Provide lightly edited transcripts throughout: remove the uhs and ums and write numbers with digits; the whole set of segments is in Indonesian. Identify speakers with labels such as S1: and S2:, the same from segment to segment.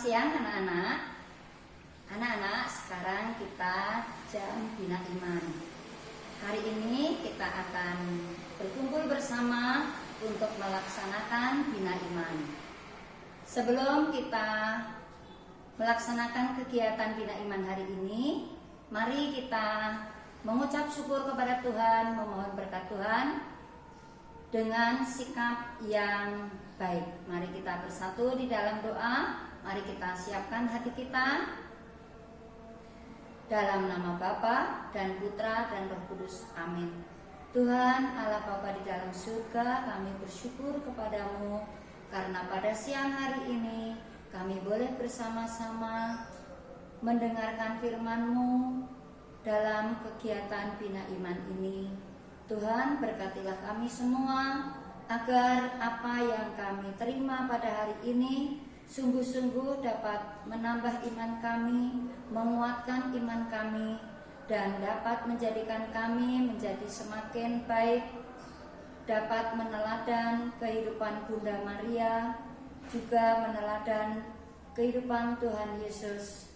S1: siang anak-anak. Anak-anak, sekarang kita jam Bina Iman. Hari ini kita akan berkumpul bersama untuk melaksanakan Bina Iman. Sebelum kita melaksanakan kegiatan Bina Iman hari ini, mari kita mengucap syukur kepada Tuhan, memohon berkat Tuhan dengan sikap yang baik. Mari kita bersatu di dalam doa. Mari kita siapkan hati kita. Dalam nama Bapa dan Putra dan Roh Kudus. Amin. Tuhan Allah Bapa di dalam surga, kami bersyukur kepadamu karena pada siang hari ini kami boleh bersama-sama mendengarkan firman-Mu dalam kegiatan Bina Iman ini. Tuhan, berkatilah kami semua agar apa yang kami terima pada hari ini sungguh-sungguh dapat menambah iman kami, menguatkan iman kami, dan dapat menjadikan kami menjadi semakin baik, dapat meneladan kehidupan Bunda Maria, juga meneladan kehidupan Tuhan Yesus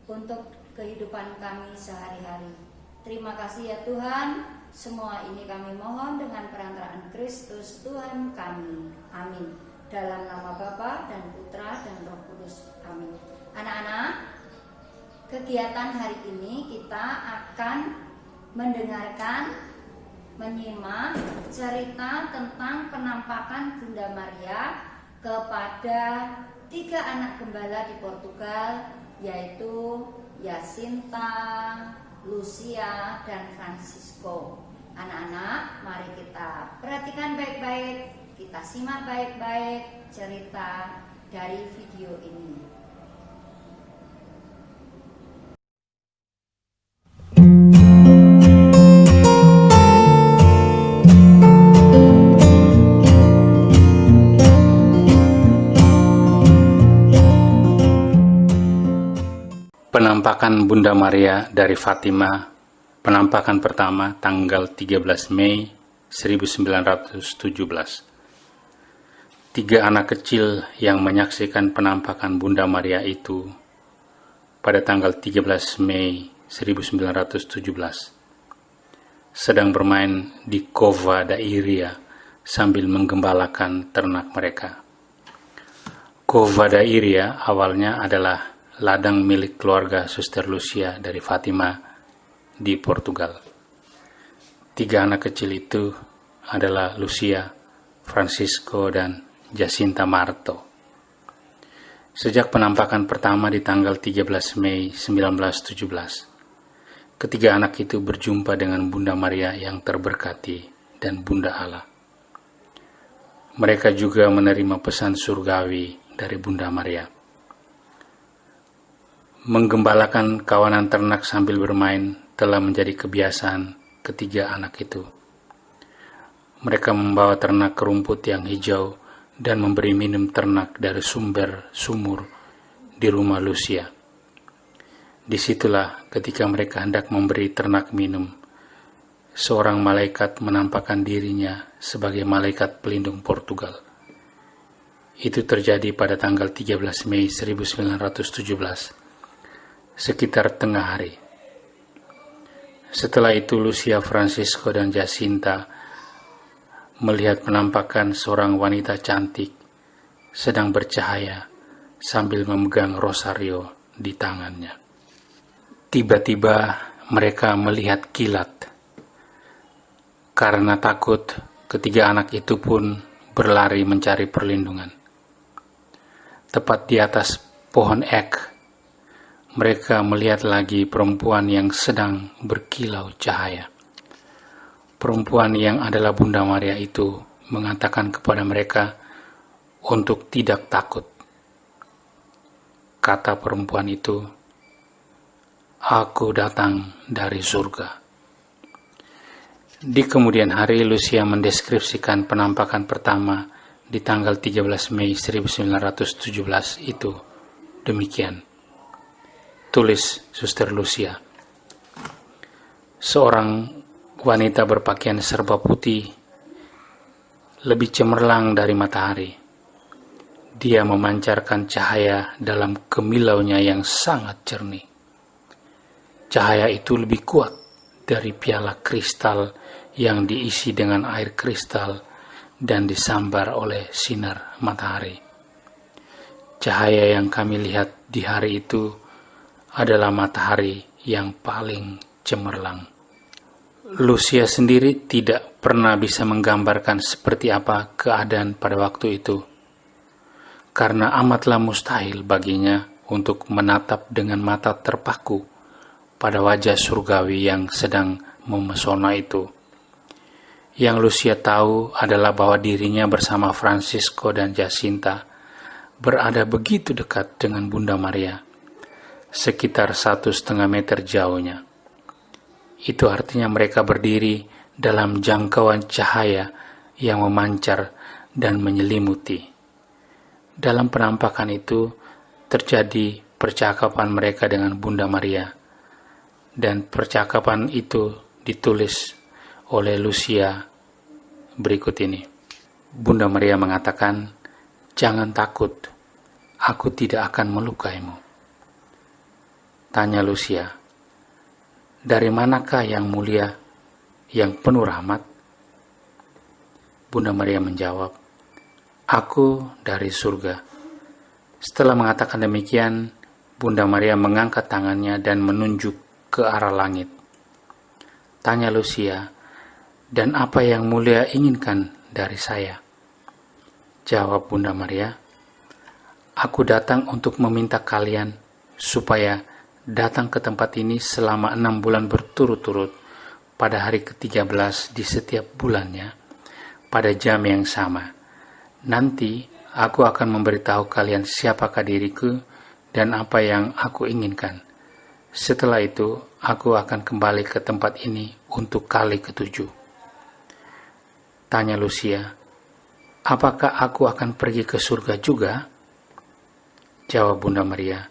S1: untuk kehidupan kami sehari-hari. Terima kasih ya Tuhan. Semua ini kami mohon dengan perantaraan Kristus Tuhan kami. Amin. Dalam nama Bapa dan Putra dan Roh Kudus. Amin. Anak-anak, kegiatan hari ini kita akan mendengarkan, menyimak cerita tentang penampakan Bunda Maria kepada 3 anak gembala di Portugal, yaitu Jacinta, Lucia, dan Francisco. Anak-anak, mari kita perhatikan baik-baik, kita simak baik-baik cerita dari video ini.
S2: Penampakan Bunda Maria dari Fatima, penampakan pertama tanggal 13 Mei 1917. 3 anak kecil yang menyaksikan penampakan Bunda Maria itu pada tanggal 13 Mei 1917 sedang bermain di Cova da Iria sambil menggembalakan ternak mereka. Cova da Iria awalnya adalah ladang milik keluarga Suster Lucia dari Fatima di Portugal. 3 anak kecil itu adalah Lucia, Francisco, dan Jacinta Marto. Sejak penampakan pertama di tanggal 13 Mei 1917, ketiga anak itu berjumpa dengan Bunda Maria yang terberkati dan Bunda Allah. Mereka juga menerima pesan surgawi dari Bunda Maria. Menggembalakan kawanan ternak sambil bermain telah menjadi kebiasaan ketiga anak itu. Mereka membawa ternak ke rumput yang hijau dan memberi minum ternak dari sumur di rumah Lucia. Disitulah ketika mereka hendak memberi ternak minum, seorang malaikat menampakkan dirinya sebagai malaikat pelindung Portugal. Itu terjadi pada tanggal 13 Mei 1917. Sekitar tengah hari. Setelah itu Lucia, Francisco, dan Jacinta melihat penampakan seorang wanita cantik sedang bercahaya sambil memegang rosario di tangannya. Tiba-tiba mereka melihat kilat. Karena takut, ketiga anak itu pun berlari mencari perlindungan. Tepat di atas pohon ek, mereka melihat lagi perempuan yang sedang berkilau cahaya. Perempuan yang adalah Bunda Maria itu mengatakan kepada mereka untuk tidak takut. Kata perempuan itu, "Aku datang dari surga." Di kemudian hari, Lucia mendeskripsikan penampakan pertama di tanggal 13 Mei 1917 itu demikian. Tulis Suster Lucia. Seorang wanita berpakaian serba putih, lebih cemerlang dari matahari. Dia memancarkan cahaya dalam kemilaunya yang sangat jernih. Cahaya itu lebih kuat dari piala kristal yang diisi dengan air kristal dan disambar oleh sinar matahari. Cahaya yang kami lihat di hari itu adalah matahari yang paling cemerlang. Lucia sendiri tidak pernah bisa menggambarkan seperti apa keadaan pada waktu itu, karena amatlah mustahil baginya untuk menatap dengan mata terpaku pada wajah surgawi yang sedang memesona itu. Yang Lucia tahu adalah bahwa dirinya bersama Francisco dan Jacinta berada begitu dekat dengan Bunda Maria, sekitar 1,5 meter jauhnya. Itu artinya mereka berdiri dalam jangkauan cahaya yang memancar dan menyelimuti. Dalam penampakan itu terjadi percakapan mereka dengan Bunda Maria, dan percakapan itu ditulis oleh Lucia berikut ini. Bunda Maria mengatakan, "Jangan takut, aku tidak akan melukaimu." Tanya Lucia, "Dari manakah yang mulia, yang penuh rahmat?" Bunda Maria menjawab, "Aku dari surga." Setelah mengatakan demikian, Bunda Maria mengangkat tangannya dan menunjuk ke arah langit. Tanya Lucia, "Dan apa yang mulia inginkan dari saya?" Jawab Bunda Maria, "Aku datang untuk meminta kalian supaya datang ke tempat ini selama 6 bulan berturut-turut pada hari ke-13 di setiap bulannya, pada jam yang sama. Nanti aku akan memberitahu kalian siapakah diriku dan apa yang aku inginkan. Setelah itu, aku akan kembali ke tempat ini untuk kali ke-7. Tanya Lucia, "Apakah aku akan pergi ke surga juga?" Jawab Bunda Maria,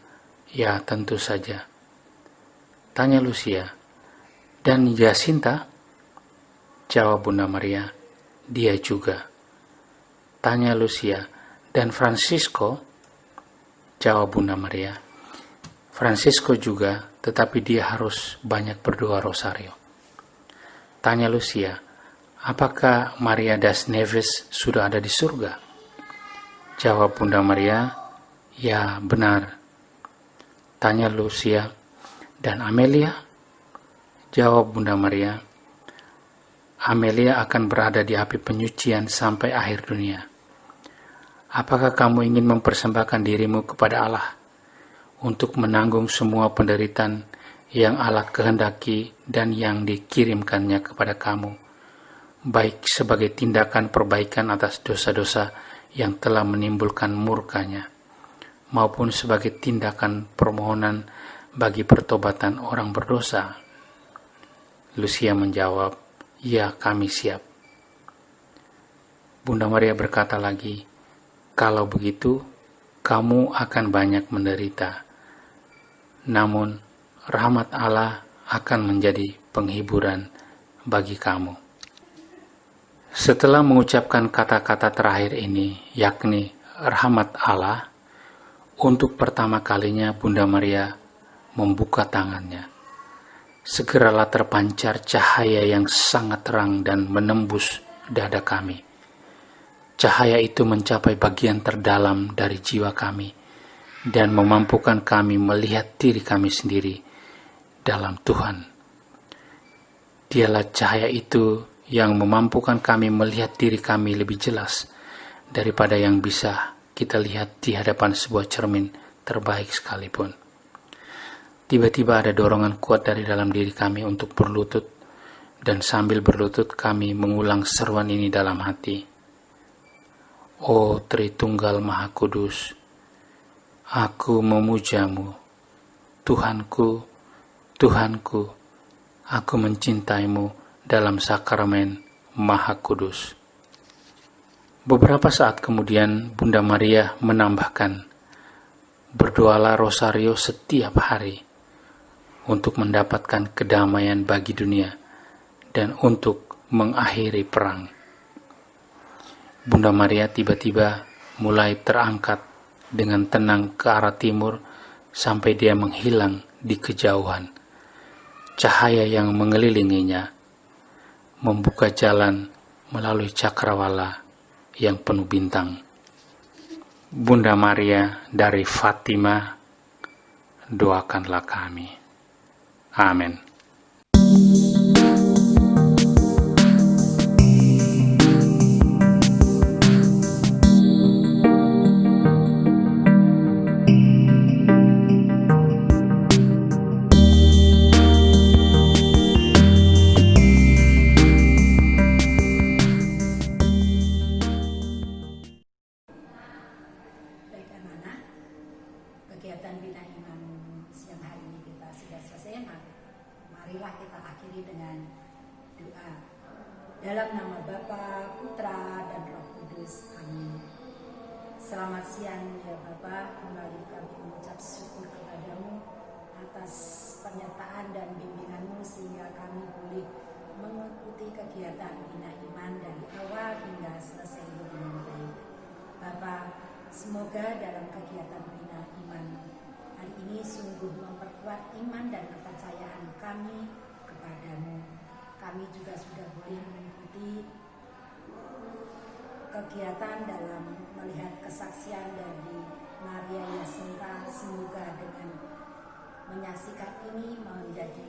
S2: "Ya, tentu saja." Tanya Lucia, "Dan Jacinta?" Jawab Bunda Maria, "Dia juga." Tanya Lucia, "Dan Francisco?" Jawab Bunda Maria, "Francisco juga, tetapi dia harus banyak berdoa rosario." Tanya Lucia, "Apakah Maria das Neves sudah ada di surga?" Jawab Bunda Maria, "Ya, benar." Tanya Lucia, "Dan Amelia?" Jawab Bunda Maria, "Amelia akan berada di api penyucian sampai akhir dunia. Apakah kamu ingin mempersembahkan dirimu kepada Allah untuk menanggung semua penderitaan yang Allah kehendaki dan yang dikirimkannya kepada kamu, baik sebagai tindakan perbaikan atas dosa-dosa yang telah menimbulkan murkanya, maupun sebagai tindakan permohonan bagi pertobatan orang berdosa?" Lucia menjawab, "Ya, kami siap." Bunda Maria berkata lagi, "Kalau begitu, kamu akan banyak menderita. Namun, rahmat Allah akan menjadi penghiburan bagi kamu." Setelah mengucapkan kata-kata terakhir ini, yakni rahmat Allah, untuk pertama kalinya Bunda Maria membuka tangannya. Segeralah terpancar cahaya yang sangat terang dan menembus dada kami. Cahaya itu mencapai bagian terdalam dari jiwa kami dan memampukan kami melihat diri kami sendiri dalam Tuhan. Dialah cahaya itu yang memampukan kami melihat diri kami lebih jelas daripada yang bisa kita lihat di hadapan sebuah cermin terbaik sekalipun. Tiba-tiba ada dorongan kuat dari dalam diri kami untuk berlutut, dan sambil berlutut kami mengulang seruan ini dalam hati. "O Tritunggal Maha Kudus, aku memujamu, Tuhanku, Tuhanku, aku mencintaimu dalam sakramen Maha Kudus." Beberapa saat kemudian Bunda Maria menambahkan, "Berdoalah rosario setiap hari untuk mendapatkan kedamaian bagi dunia dan untuk mengakhiri perang." Bunda Maria tiba-tiba mulai terangkat dengan tenang ke arah timur sampai dia menghilang di kejauhan. Cahaya yang mengelilinginya membuka jalan melalui cakrawala yang penuh bintang. Bunda Maria dari Fatima, doakanlah kami. Amin.
S3: Baik anak-anak, kegiatan Bina Iman siang hari ini kita sudah selesai. Marilah kita akhiri dengan doa. Dalam nama Bapa, Putra, dan Roh Kudus. Amin. Selamat siang ya Bapa, kembali kami mengucap syukur kepadamu atas penyertaan dan bimbinganmu sehingga kami boleh mengikuti kegiatan Bina Iman dari awal hingga selesai dengan baik. Bapa, semoga dalam kegiatan Bina Iman hari ini sungguh memperkuat iman dan kepercayaan kami kepadamu. Kami juga sudah boleh mengikuti kegiatan dalam melihat kesaksian dari Maria Yasinta. Semoga dengan menyaksikan ini menjadi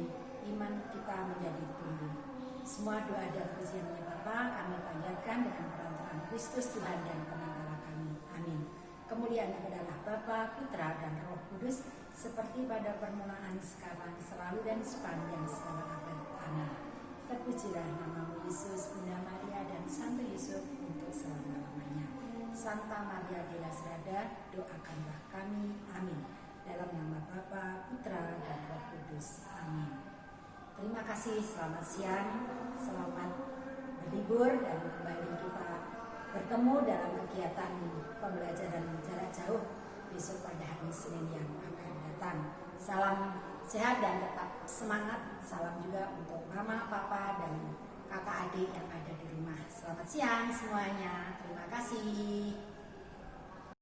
S3: iman kita menjadi tumbuh. Semua doa dan pujiannya Bapa kami panjatkan dengan perantaraan Kristus Tuhan dan penantara kami. Amin. Kemuliaan adalah Bapa, Putra, dan Roh Kudus, seperti pada permulaan, sekarang, selalu, dan sepanjang segala abad. Amin. Terpujilah namamu Yesus, Bunda Maria, dan Santo Yusuf untuk selama-lamanya. Santa Maria de la Strada, doakanlah kami. Amin. Dalam nama Bapa, Putra, dan Roh Kudus. Amin. Terima kasih, selamat siang, selamat berlibur, dan kembali kita bertemu dalam kegiatan pembelajaran jarak jauh besok pada hari Senin yang akan datang. Salam sehat dan tetap semangat. Salam juga untuk mama, papa, dan kakak adik yang ada di rumah. Selamat siang semuanya. Terima kasih.